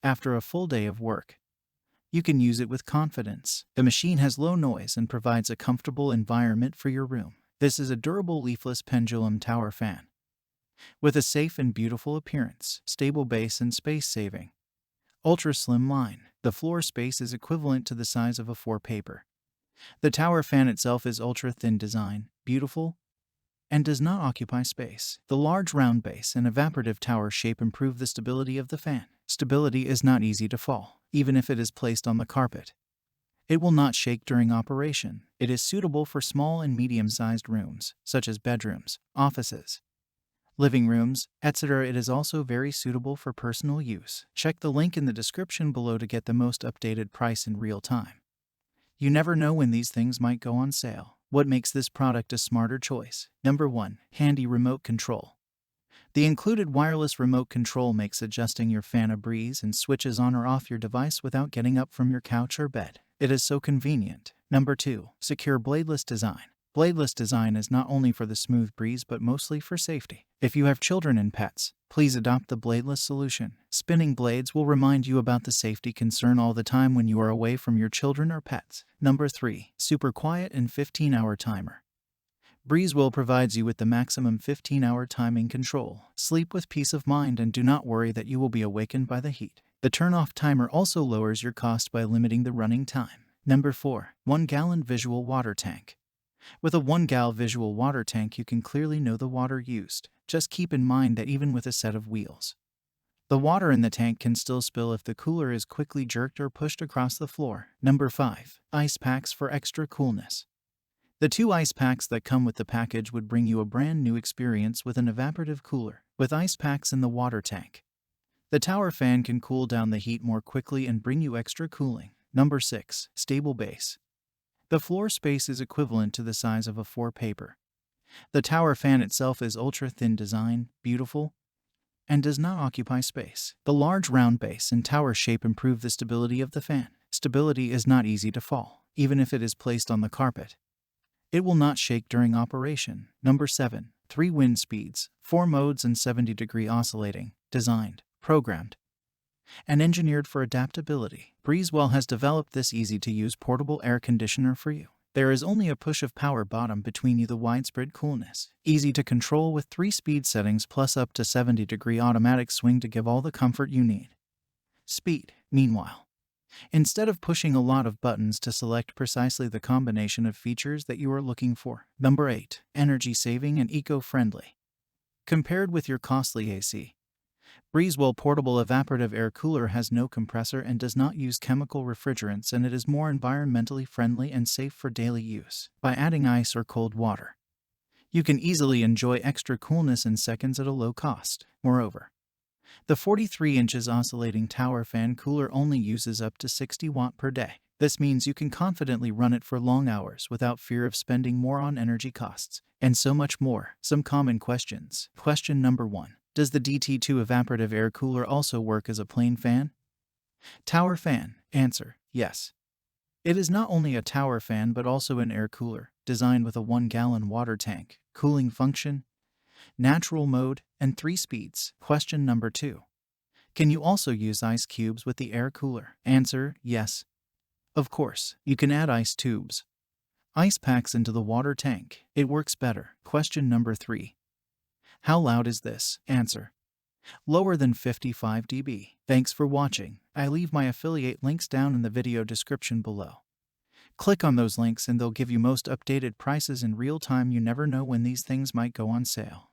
After a full day of work, you can use it with confidence. The machine has low noise and provides a comfortable environment for your room. This is a durable leafless pendulum tower fan with a safe and beautiful appearance, stable base and space-saving. Ultra slim line. The floor space is equivalent to the size of a 4 paper. The tower fan itself is ultra-thin design, beautiful, and does not occupy space. The large round base and evaporative tower shape improve the stability of the fan. Stability is not easy to fall, even if it is placed on the carpet. It will not shake during operation. It is suitable for small and medium-sized rooms, such as bedrooms, offices, living rooms, etc. It is also very suitable for personal use. Check the link in the description below to get the most updated price in real time. You never know when these things might go on sale. What makes this product a smarter choice? Number 1. Handy remote control. The included wireless remote control makes adjusting your fan a breeze and switches on or off your device without getting up from your couch or bed. It is so convenient. Number 2. Secure bladeless design. Bladeless design is not only for the smooth breeze but mostly for safety. If you have children and pets, please adopt the bladeless solution. Spinning blades will remind you about the safety concern all the time when you are away from your children or pets. Number 3. Super quiet and 15-hour timer. BREEZEWELL provides you with the maximum 15-hour timing control. Sleep with peace of mind and do not worry that you will be awakened by the heat. The turn-off timer also lowers your cost by limiting the running time. Number 4. 1-gallon visual water tank. With a 1-gallon visual water tank, you can clearly know the water used. Just keep in mind that even with a set of wheels, the water in the tank can still spill if the cooler is quickly jerked or pushed across the floor. Number 5. Ice packs for extra coolness. The 2 ice packs that come with the package would bring you a brand new experience with an evaporative cooler. With ice packs in the water tank, the tower fan can cool down the heat more quickly and bring you extra cooling. Number 6. Stable base. The floor space is equivalent to the size of a 4 paper. The tower fan itself is ultra-thin design, beautiful, and does not occupy space. The large round base and tower shape improve the stability of the fan. Stability is not easy to fall, even if it is placed on the carpet. It will not shake during operation. Number 7. 3 wind speeds, 4 modes and 70-degree oscillating, designed, programmed, and engineered for adaptability. BREEZEWELL has developed this easy-to-use portable air conditioner for you. There is only a push of power bottom between you. The widespread coolness. Easy to control with 3 speed settings plus up to 70-degree automatic swing to give all the comfort you need. Speed. Meanwhile, instead of pushing a lot of buttons to select precisely the combination of features that you are looking for. Number 8. Energy saving and eco-friendly. Compared with your costly AC, BREEZEWELL portable evaporative air cooler has no compressor and does not use chemical refrigerants, and it is more environmentally friendly and safe for daily use. By adding ice or cold water, you can easily enjoy extra coolness in seconds at a low cost. Moreover, the 43 inches oscillating tower fan cooler only uses up to 60 watt per day. This means you can confidently run it for long hours without fear of spending more on energy costs, and so much more. Some common questions. Question number 1. Does the DT2 evaporative air cooler also work as a plain fan? Tower fan. Answer: yes. It is not only a tower fan but also an air cooler, designed with a 1-gallon water tank, cooling function, natural mode, and 3 speeds. Question number 2. Can you also use ice cubes with the air cooler? Answer: yes. Of course, you can add ice tubes, ice packs into the water tank. It works better. Question number 3. How loud is this? Answer: lower than 55 dB. Thanks for watching. I leave my affiliate links down in the video description below. Click on those links and they'll give you most updated prices in real time. You never know when these things might go on sale.